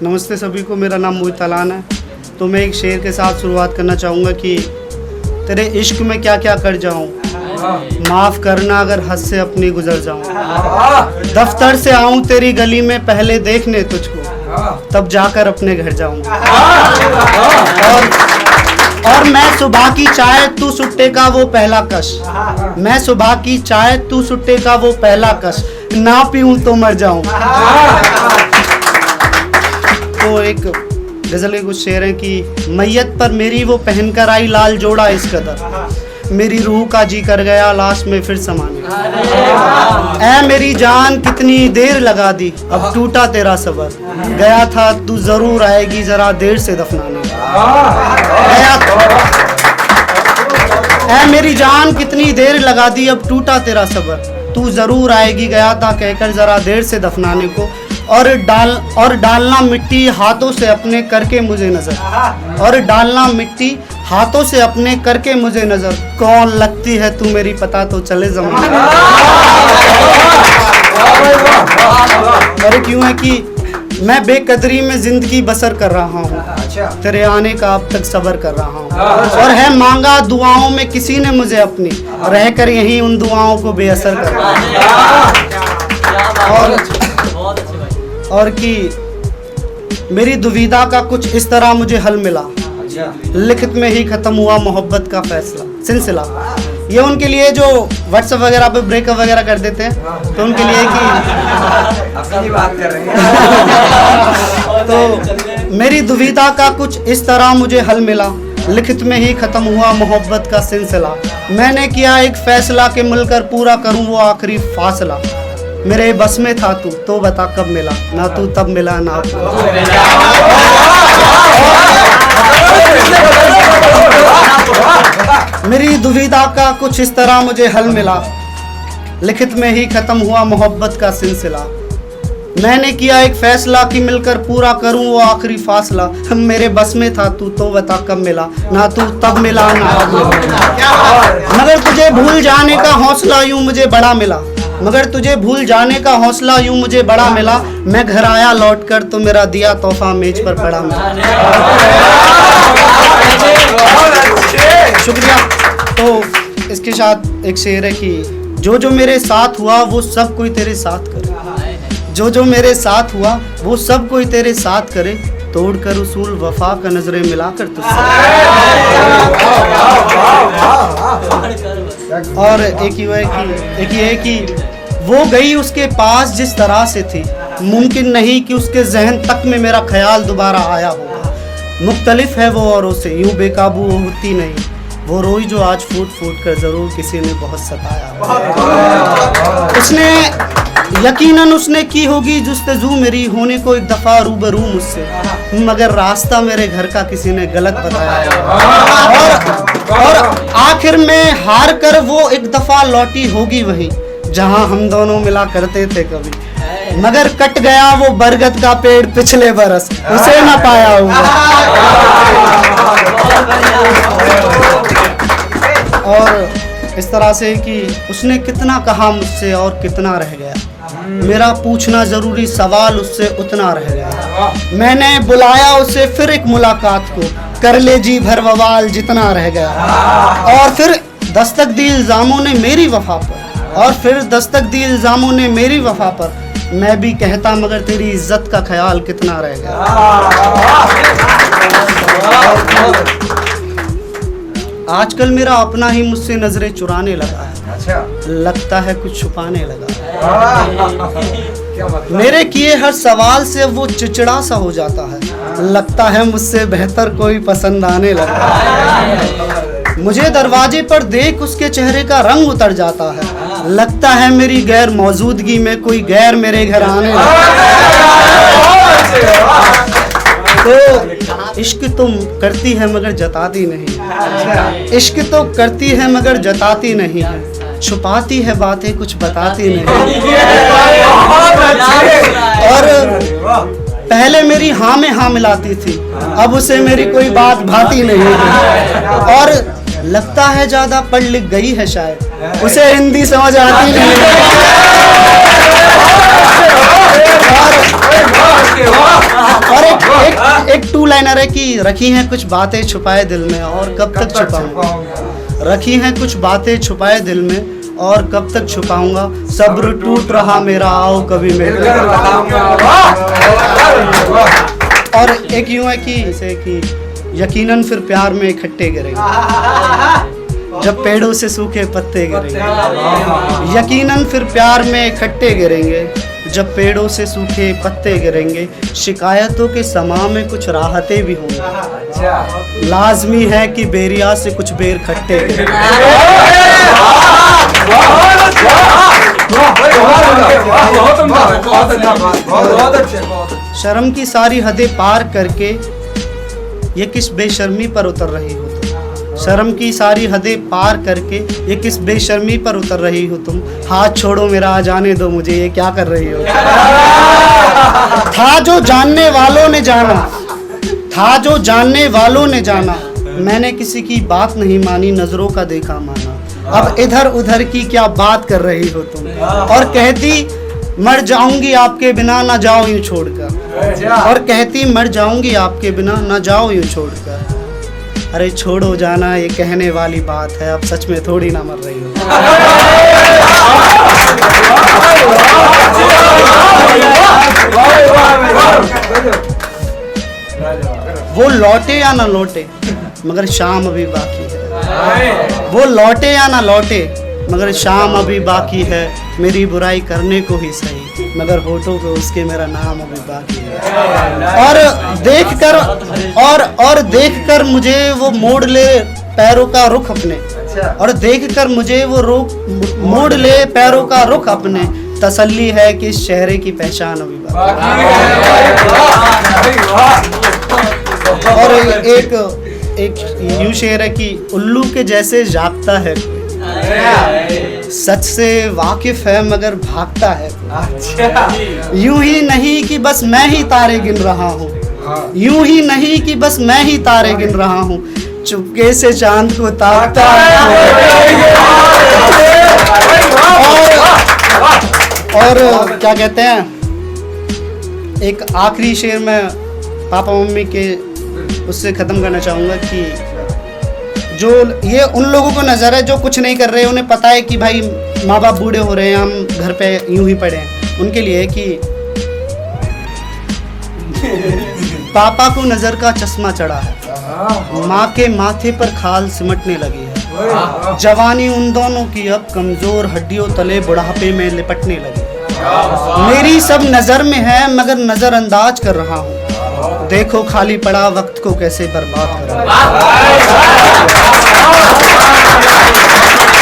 नमस्ते सभी को, मेरा नाम मोहित अलान है। तो मैं एक शेर के साथ शुरुआत करना चाहूँगा कि तेरे इश्क में क्या क्या कर जाऊँ, माफ़ करना अगर हद से अपनी गुजर जाऊँ। दफ्तर से आऊँ तेरी गली में पहले देखने तुझको, तब जाकर अपने घर जाऊँ। और मैं सुबह की चाय तू सुट्टे का वो पहला कश, मैं सुबह की चाय तू सुट्टे का वो पहला कश, ना पीऊँ तो मर जाऊँ। तो एक गज़ल के कुछ शेर हैं कि मैयत पर मेरी वो पहन कर आई लाल जोड़ा इस कदर, मेरी रूह का जी कर गया लाश में फिर समाने। ऐ मेरी जान कितनी देर लगा दी, अब टूटा तेरा सबर, गया था तू जरूर आएगी जरा देर से दफनाने। ऐ मेरी जान कितनी देर लगा दी, अब टूटा तेरा सबर, तू जरूर आएगी गया था कहकर जरा देर से दफनाने को। और डालना मिट्टी हाथों से अपने करके मुझे नजर, और डालना मिट्टी हाथों से अपने करके मुझे नजर, कौन लगती है तू मेरी पता तो चले ज़माने। और क्यों है कि मैं बेकदरी में जिंदगी बसर कर रहा हूँ, तेरे आने का अब तक सब्र कर रहा हूँ। और है मांगा दुआओं में किसी ने मुझे अपनी, रहकर यहीं उन दुआओं को बेअसर कर रहा हूँ। और कि मेरी दुविधा का कुछ इस तरह मुझे हल मिला, लिखित में ही खत्म हुआ मोहब्बत का फैसला सिलसिला। ये उनके लिए जो व्हाट्सएप वगैरह पे ब्रेकअप वगैरह कर देते हैं, तो उनके लिए कि अपनी बात कर रहे हैं। तो मेरी दुविधा का कुछ इस तरह मुझे हल मिला, लिखित में ही खत्म हुआ मोहब्बत का सिलसिला। मैंने किया एक फैसला कि मिलकर पूरा करूं वो आखिरी फासला, मेरे बस में था तू तो बता कब मिला, ना तू तब मिला ना तू। मेरी दुविधा का कुछ इस तरह मुझे हल मिला, लिखित में ही खत्म हुआ मोहब्बत का सिलसिला। मैंने किया एक फैसला कि मिलकर पूरा करूं वो आखिरी फासला, मेरे बस में था तू तो बता कब मिला, ना तू तब मिला ना तब मिला। मगर तुझे भूल जाने का हौसला यूं मुझे बड़ा मिला, मगर तुझे भूल जाने का हौसला यूं मुझे बड़ा मिला। मैं घर आया लौटकर तो मेरा दिया तोहफा मेज पर पड़ा मिला। शुक्रिया। तो इसके साथ एक शेर है कि जो जो मेरे साथ हुआ वो सब कोई तेरे साथ करे, जो जो मेरे साथ हुआ वो सब कोई तेरे साथ करे, तोड़कर उसूल वफा का नजरें मिलाकर तुझसे। और एक ये है कि वो गई उसके पास जिस तरह से थी, मुमकिन नहीं कि उसके जहन तक में मेरा ख्याल दोबारा आया होगा। मुख्तलिफ है वो औरों से, यूं बेकाबू होती नहीं, वो रोई जो आज फूट फूट कर जरूर किसी ने बहुत सताया। उसने यकीनन उसने की होगी जुस्तजू मेरी होने को एक दफ़ा रूबरू मुझसे, मगर रास्ता मेरे घर का किसी ने गलत बताया। और आखिर में हार कर वो एक दफ़ा लौटी होगी वहीं जहां हम दोनों मिला करते थे कभी, मगर कट गया वो बरगद का पेड़ पिछले बरस, उसे न पाया हुआ। और इस तरह से कि उसने कितना कहा मुझसे और कितना रह गया, मेरा पूछना जरूरी सवाल उससे उतना रह गया। मैंने बुलाया उसे फिर एक मुलाकात को, कर ले जी भर बवाल जितना रह गया। और फिर दस्तक दी इल्जामों ने मेरी वफा पर, और फिर दस्तक दी इल्जामों ने मेरी वफा पर, मैं भी कहता मगर तेरी इज्जत का ख्याल कितना रह गया। आजकल मेरा अपना ही मुझसे नजरें चुराने लगा है, लगता है कुछ छुपाने लगा है। मेरे किए हर सवाल से वो चिड़चिड़ा सा हो जाता है, लगता है मुझसे बेहतर कोई पसंद आने लगा है। मुझे दरवाजे पर देख उसके चेहरे का रंग उतर जाता है, लगता है मेरी गैर मौजूदगी में कोई गैर मेरे घर आने लगा। तो इश्क तुम करती है मगर जताती नहीं, इश्क तो करती है मगर जताती नहीं है, छुपाती है बातें कुछ बताती नहीं। और पहले मेरी हाँ में हाँ मिलाती थी, अब उसे मेरी कोई बात भाती नहीं है। और लगता है ज्यादा पढ़ लिख गई है शायद, उसे हिंदी समझ आती नहीं। और एक रखी हैं कुछ बातें छुपाए दिल में और कब तक छुपाऊंगा। रखी हैं कुछ बातें छुपाए दिल में और कब तक छुपाऊंगा। सब्र टूट रहा मेरा, आओ कभी मिलकर बताऊंगा। और एक यूं है कि जैसे कि यकीनन फिर प्यार में इकट्ठे गिरेंगे जब पेड़ों से सूखे पत्ते गिरेंगे। यकीनन फिर प्यार में इकट्ठे गिरेंगे जब पेड़ों से सूखे पत्ते गिरेंगे। शिकायतों के समा में कुछ राहतें भी होंगी। लाजमी है कि बेरिया से कुछ बेर खट्टे गिरेंगे। शर्म की सारी हदें पार करके ये किस बेशर्मी पर उतर रही हो तुम। शर्म की सारी हदें पार करके ये किस बेशर्मी पर उतर रही हो तुम। हाथ छोड़ो मेरा, जाने दो मुझे, ये क्या कर रही हो। था जो जानने वालों ने जाना, था जो जानने वालों ने जाना, मैंने किसी की बात नहीं मानी, नजरों का देखा माना। अब इधर उधर की क्या बात कर रही हो तुम। और कहती मर जाऊंगी आपके बिना, ना जाओ यूं छोड़कर। और कहती मर जाऊंगी आपके बिना, ना जाओ यूं छोड़कर। अरे छोड़ो जाना ये कहने वाली बात है, अब सच में थोड़ी ना मर रही हो। वो लौटे या ना लौटे मगर शाम अभी बाकी है। वो लौटे या ना लौटे मगर शाम अभी बाकी है। मेरी बुराई करने को ही सही मगर होठों पे उसके मेरा नाम अभी बाकी है। और देखकर मुझे वो मोड़ ले पैरों का रुख अपने। और देखकर मुझे वो मोड़ ले पैरों का रुख अपने। तसल्ली है कि इस चेहरे की पहचान अभी बाकी है। और एक यूं शेर है कि उल्लू के जैसे जागता है, सच से वाकिफ है मगर भागता है। यूं ही नहीं कि बस मैं ही तारे गिन रहा हूँ, यूं ही नहीं कि बस मैं ही तारे गिन रहा हूँ। चुपके से चांद को ताकता है। और क्या कहते हैं, एक आखिरी शेर में पापा मम्मी के उससे ख़त्म करना चाहूँगा कि जो ये उन लोगों को नज़र है जो कुछ नहीं कर रहे, उन्हें पता है कि भाई माँ बाप बूढ़े हो रहे हैं, हम घर पे यूं ही पड़े हैं। उनके लिए है कि पापा को नज़र का चश्मा चढ़ा है, माँ के माथे पर खाल सिमटने लगी है। जवानी उन दोनों की अब कमज़ोर हड्डियों तले बुढ़ापे में लिपटने लगी। मेरी सब नज़र में है मगर नज़रअंदाज कर रहा हूँ। देखो खाली पड़ा वक्त को कैसे बर्बाद कर रहा है।